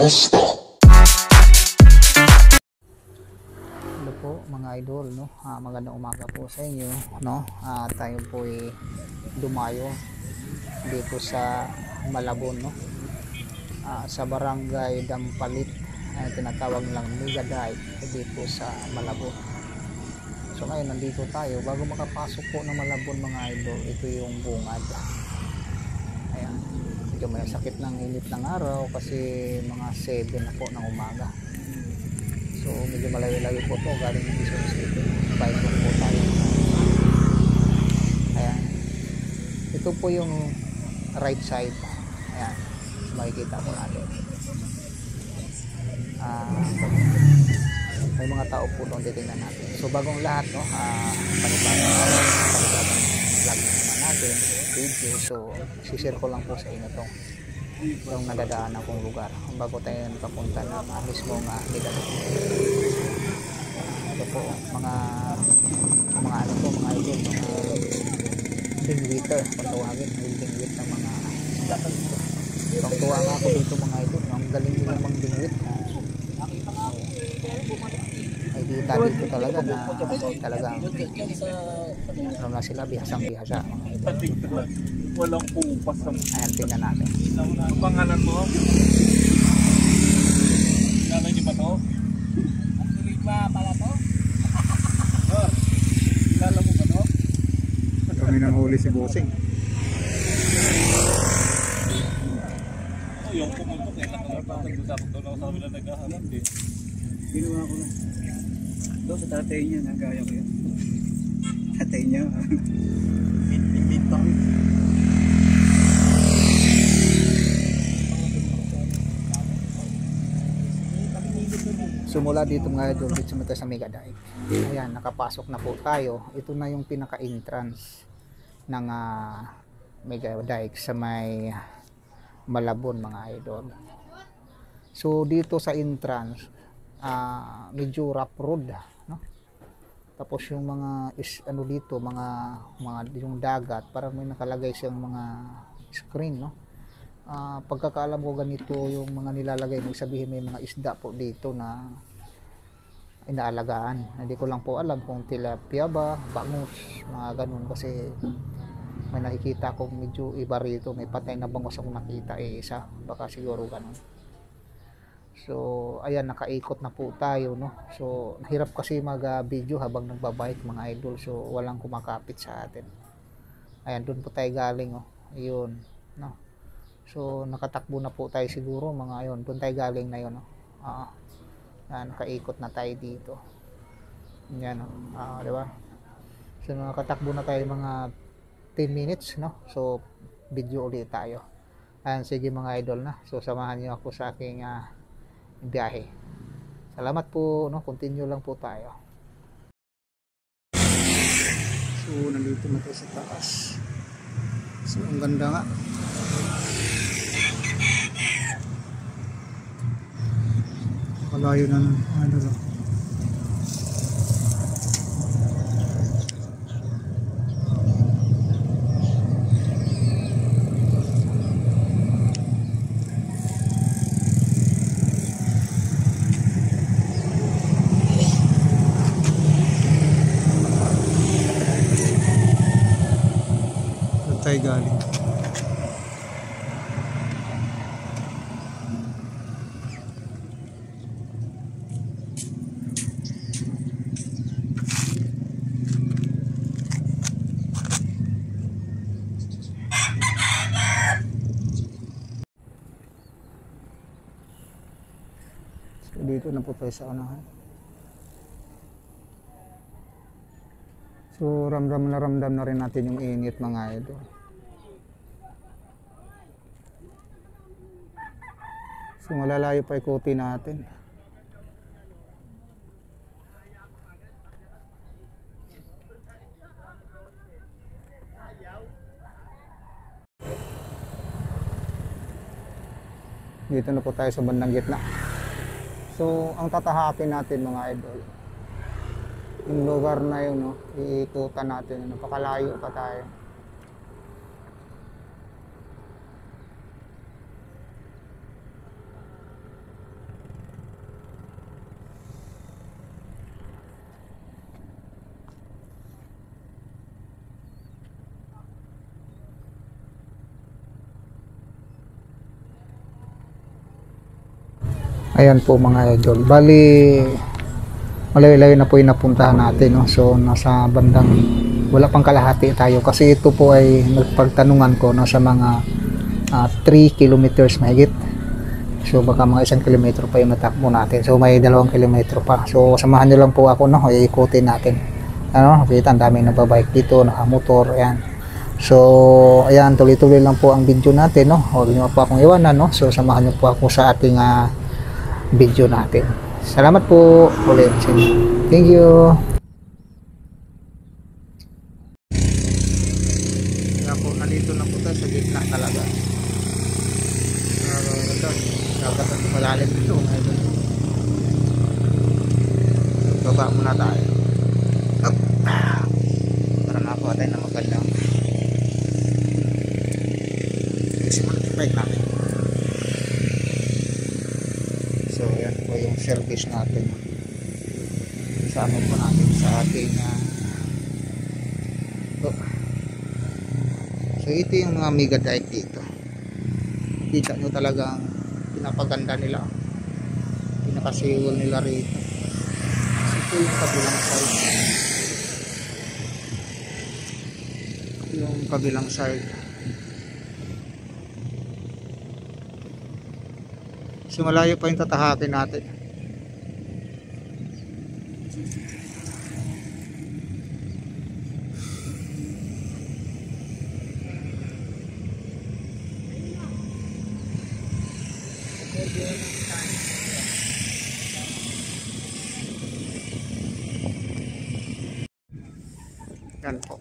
Hello po mga idol, no? Magandang umaga po sa inyo, no? Tayo po ay dumayo dito sa Malabon, no? Sa barangay Dampalit, tinatawag lang Migaday dito sa Malabon. So ngayon nandito tayo, bago makapasok po ng Malabon mga idol, ito yung bungad. Ayan, medyo may sakit ng init ng araw kasi mga 7 na po ng umaga. So medyo malayo-layo po to, galing ng Quezon City. Bike po tayo. Ayan, ito po yung right side. Ayan, makikita po natin. May mga tao po doon, titingnan natin. So bagong lahat, no, panibagong vlog natin, video. So sishare ko lang po sa inyo itong yung nadadaanan kong lugar bago tayo papunta na mismo nga Migaday. Ito po mga ano po mga idol, mga bingwitter, patawagin ng bingwit ng mga isda. Ang tuwa nga ako dito mga idol, ang galing nila mang bingwit. Ay kita dito talaga na talagang ano na sila, bihasang-bihasa. Walang pupas. Ayan, tingnan natin. Ang pangalan mo? Nanay niyo ba to? Riba pala to? Kilala mo ba to? Kami nang huli si Bossing. Yung pumuntok eh. Nagkakapag-usapag daw na sa amin na naghahanap eh. Ginawa ko na. Doon sa tatay niya, nagaya ko yan. Tatay niya. Bintang. Sumula dito mga idol, dito sa Migaday. Ayan, nakapasok na po tayo. Ito na yung pinaka-entrance ng Migaday sa may Malabon mga idol. So dito sa entrance, medyo rough road, no? Tapos yung mga ano dito, mga yung dagat, parang may nakalagay siyang mga screen, no? Pagkakaalam ko ganito yung mga nilalagay, may sabihin may mga isda po dito na inaalagaan. Hindi ko lang po alam kung tilapia ba, bangus, mga ganun, kasi may nakikita ko medyo iba rito, may patay na bangus akong nakita, isa, baka siguro ganun. So ayan, nakaikot na po tayo, no? So hirap kasi mag video habang nagbabike mga idol, so walang kumakapit sa atin. Ayan, doon po tayo galing, oh. Ayun, no? So nakatakbo na po tayo siguro mga ayun, doon tayo galing na yun, no? Nakaikot na tayo dito. Yan, no? Di ba? So nakatakbo na tayo mga 10 minutes, no? So video ulit tayo. Ayan, sige mga idol, na. So samahan niyo ako sa aking biyahe. Salamat po, no? Continue lang po tayo. So, nandito na tayo sa taas. So, ang ganda nga. Malayo na nun. Ano ba? Tayo galing. So dito na po tayo sa unahan. So ramdam na rin natin yung init mga idol. So malalayo pa ikutin natin. Dito na po tayo sa bandang gitna. So ang tatahakin natin mga idol, yung lugar na yun, no, iikutan natin, napakalayo pa tayo. Ayan po mga idol. Bali, malayo-layo na po yung napuntahan natin. No? So, nasa bandang, wala pang kalahati tayo. Kasi ito po ay nagpagtanungan ko no, sa mga 3 kilometers mahigit. So, baka mga 1 kilometro pa yung natakbo natin. So, may 2 kilometro pa. So, samahan nyo lang po ako. No? Iikutin natin. Ano, nakita, ang daming nagbabike dito, nakamotor. Ayan. So, ayan, tuloy-tuloy lang po ang video natin. No? Huwag nyo po akong iwanan. No? So, samahan nyo po ako sa ating video natin. Salamat po ulit. Thank you. Kaya po, nandito na po tayo sa gitna talaga. Dapat ito malalim dito. Baba muna tayo. Up. Para nakuha tayo na magandang. Kasi muna yung bike natin. So, yan po yung service natin. Sa ano po natin, sa ating so, ito yung mga mega dike dito. Kita nyo talagang pinapaganda nila. Pinakasiwol nila rito. Ito yung kabilang side. Yung kabilang side. So malayo pa yung tatahakin natin. Yan po.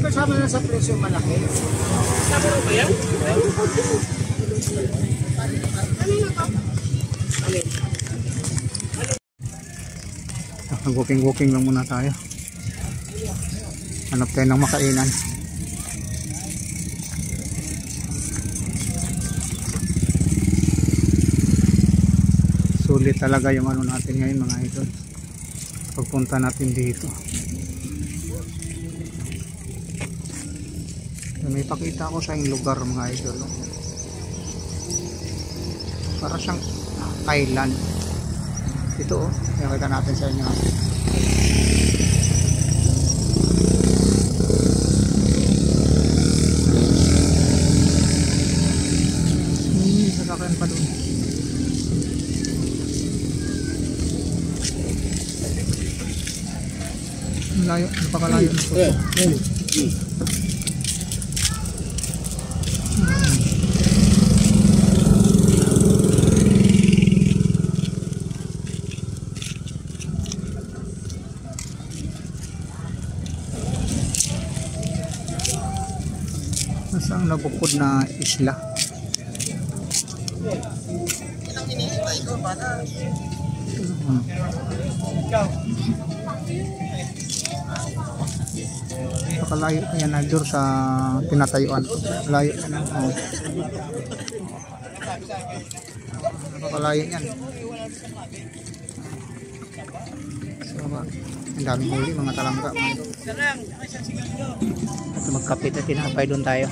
Kasama na sa presyo malaki. Kasama na ba yan? Walking lang muna tayo. Hanap tayo ng makainan. Sulit talaga yung ano natin ngayon mga idol. Pagpunta natin dito. May pakita ko sa yung lugar mga idol. No? Para siyang island. Ito oh, nakita natin sa inyo. Sasakyan pa doon. Layo, napakalayo na po. Nasaan nabukod na isla? Napakalayo pa yan idol sa tinatayuan. Layo yan. Oh. Napakalayo yan. So, ang daming huli mga talangka mga idol. At magkapit at tinapay doon tayo.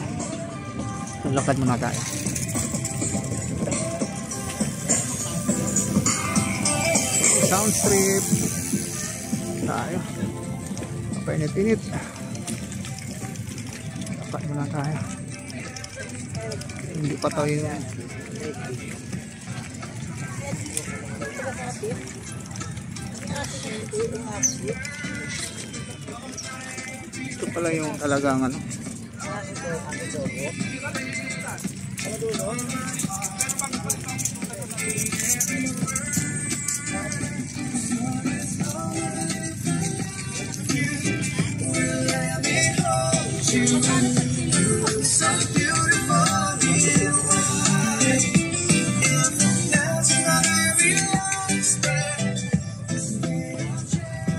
Lakad muna tayo. Sound strip tayo. Painit-init. Dapat muna tayo. Hindi pa tayo yan. Ito pala yung talagang ano.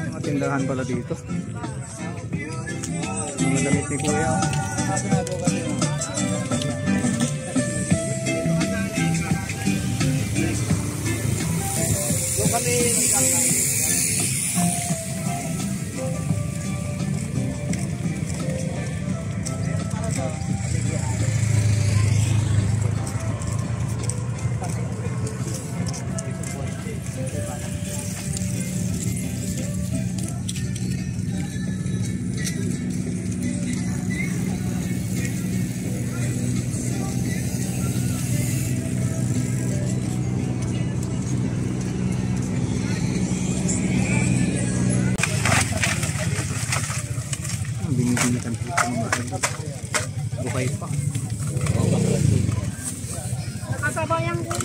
Mga tindahan pala dito. Mga damit ni Kuya. Binibinikan po ito mga idol. Bukay pa. Kasabayang ko.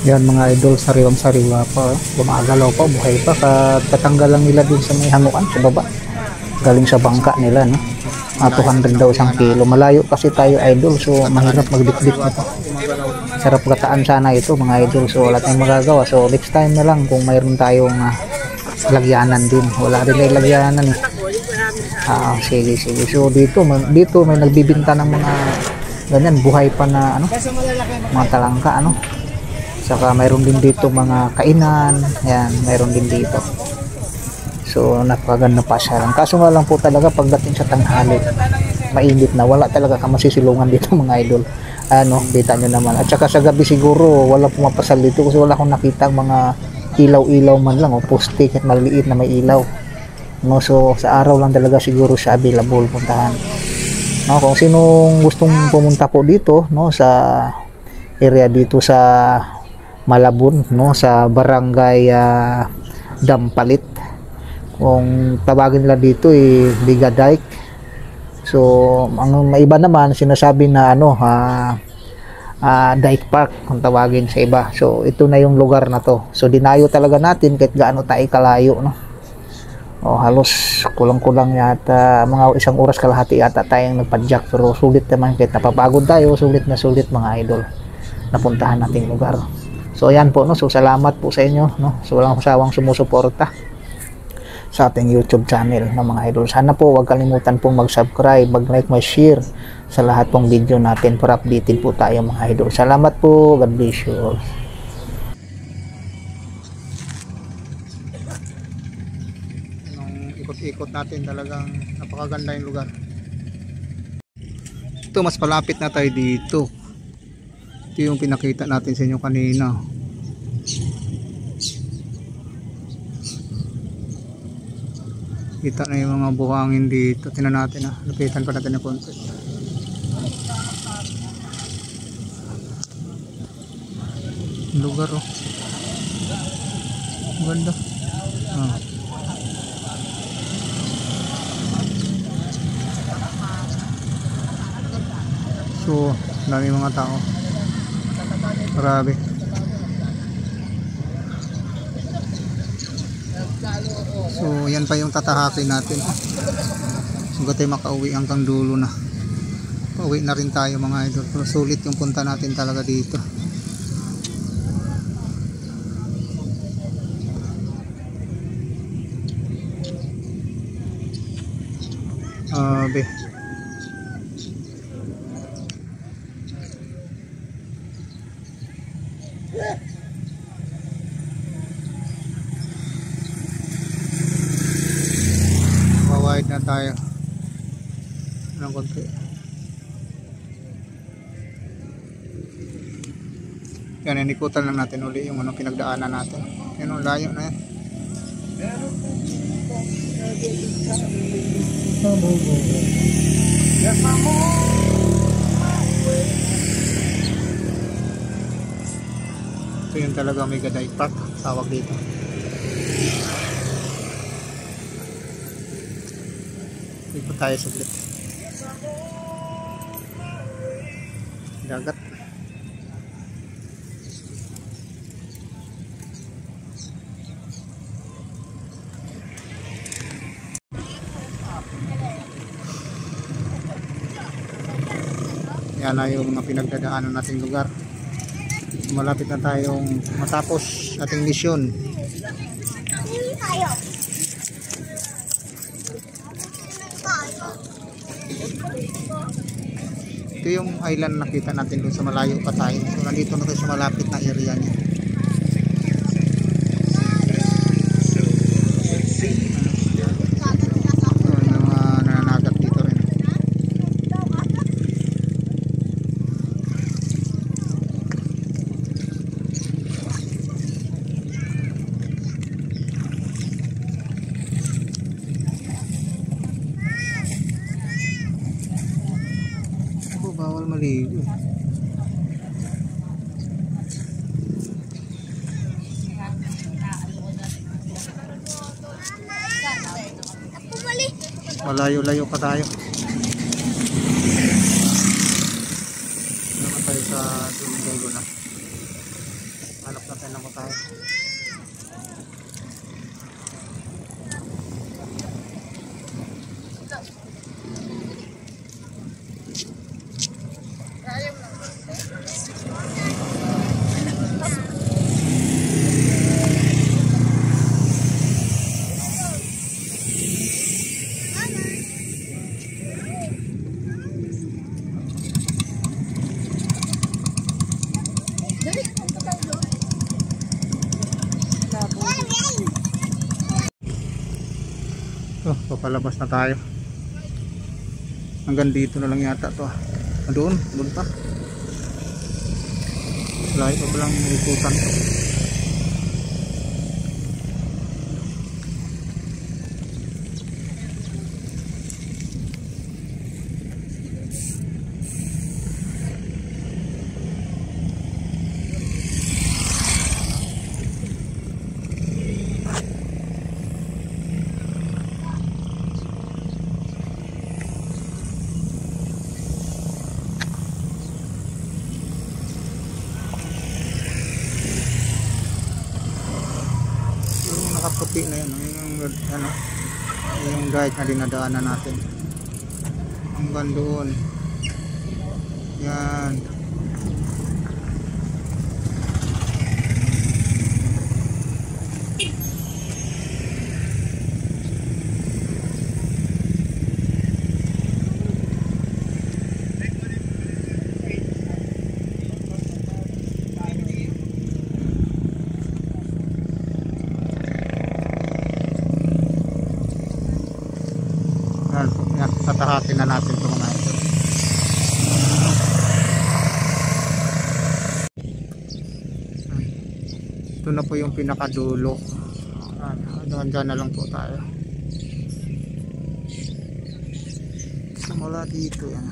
Yan mga idol, sariwang-sariwa pa. Gumagalaw pa, buhay pa. Katanggal lang nila din sa may hanguan sa baba. Galing sa bangka nila, no? 200 daw isang kilo. Malayo kasi tayo idol, so mahirap magdikdik nito. Sarap gataan sana ito mga idol, so wala tayong magagawa. So next time na lang kung mayroon tayong lagyanan din. Wala rin may lagyanan eh. Sige. So dito may nagbibinta ng mga ganyan, buhay pa na ano, mga talangka ano. Saka mayroon din dito mga kainan. Yan, mayroon din dito. So napakaganda pa siya lang. Kaso nga lang po talaga pagdating sa tanghali, mainit na, wala talaga ka masisilungan dito mga idol. Ano, kita nyo naman. At saka sa gabi siguro wala pumapasal dito kasi wala akong nakita mga ilaw-ilaw man lang o poste at maliit na may ilaw. No, so sa araw lang talaga siguro siya available puntahan. No, kung sinong gustong pumunta po dito, no, sa area dito sa Malabon, no, sa barangay Dampalit. Kung tawagin nila dito Bigadike. So ang maiba naman sinasabi na ano Dike Park kung tawagin sa iba. So ito na yung lugar na to. So dinayo talaga natin kahit gaano tayo kalayo, no. Halos kulang-kulang yata mga isang oras kalahati yata tayong nagpadyak, pero sulit naman kahit napapagod tayo, sulit na sulit mga idol napuntahan nating lugar. So ayan po, no. So salamat po sa inyo, no. So walang usawang sumusuporta sa ating YouTube channel ng mga idol. Sana po huwag kalimutan pong mag-subscribe, mag-like, mag-share sa lahat pong video natin para updated po tayo mga idol. Salamat po. God bless you all. Nung ikot-ikot natin talagang napakaganda yung lugar. Ito mas palapit na tayo dito. Ito yung pinakita natin sa inyo kanina. Kita na yung mga buhangin dito. Tingnan natin lapitan pa natin ng konti. Lugar ganda. So dami mga tao. Grabe. So yan pa yung tatahakin natin. So tayo makauwi hanggang dulo na. Pauwi na rin tayo mga idol. Pero sulit yung punta natin talaga dito. 9. Mawide na tayo ng konti. Yan, inikutan lang natin uli yung pinagdaanan natin. Yan o, layo na yan. Ito yung talaga Mega Dive Park, tawag dito. Ikot tayo saglit. Dagat. Yan na yung mga pinagdadaanan nating lugar. Malapit na tayong matapos ating misyon. Ito yung island na nakita natin doon sa malayo pa tayo. So nandito na tayo sa malapit na area niya. Yung mga nananagat dito rin. Bawal maligo. Malayo-layo pa tayo. Naman tayo sa dulo na. Hanap natin naman tayo. Papalabas na tayo. Hanggang dito na lang yata to. Doon pa. Layo pa palang ikutan to. Nakaputi na yun, yung guide na dinadaanan natin hanggang doon. Yan. Tatahakin na natin ito mga ito. Ito na po yung pinakadulo. Hanggang na lang po tayo. Simula dito yan.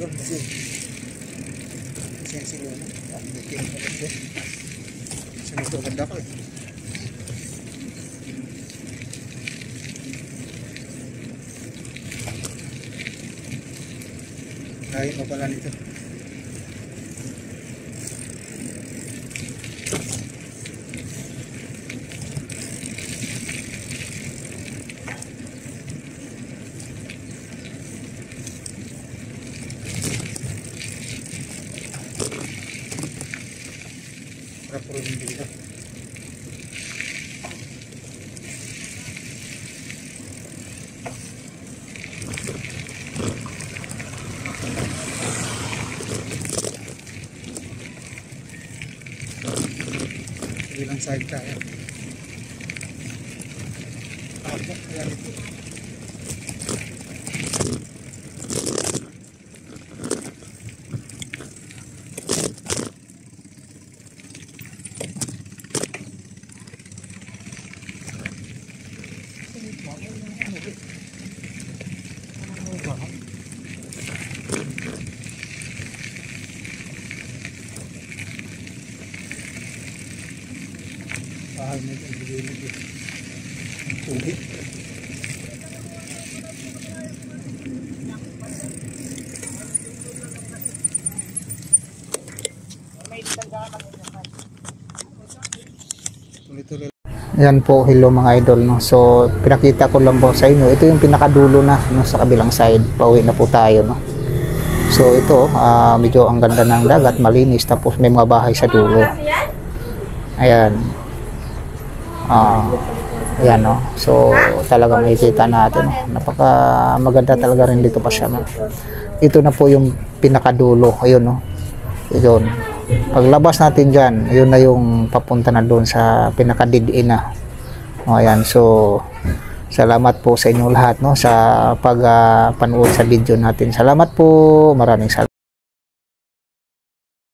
idol kasi sensilo na. Ang bikin ko ito. Sinito ganda ko eh. Kaya mo pala nito. Puro hindi dito. Bilang side tayo. Ayan ito. Bahay mo ito, bigay mo ito. Tubig. Yan po, hello mga idol, no. So pinakita ko lang po sa inyo, ito yung pinakadulo na, no, sa kabilang side. Pauwi na po tayo, no. So ito, medyo ang ganda ng dagat, malinis, tapos may mga bahay sa dulo. Ayan. Ayan, no. So talaga makikita natin, no. Napaka maganda talaga rin dito pa siya, no. Ito na po yung pinakadulo, ayun, no. Yun. Paglabas natin dyan, yun na yung papunta na doon sa pinakadidin na. Ayan, so salamat po sa inyo lahat, no, sa pagpanood sa video natin. Salamat po, maraming salamat.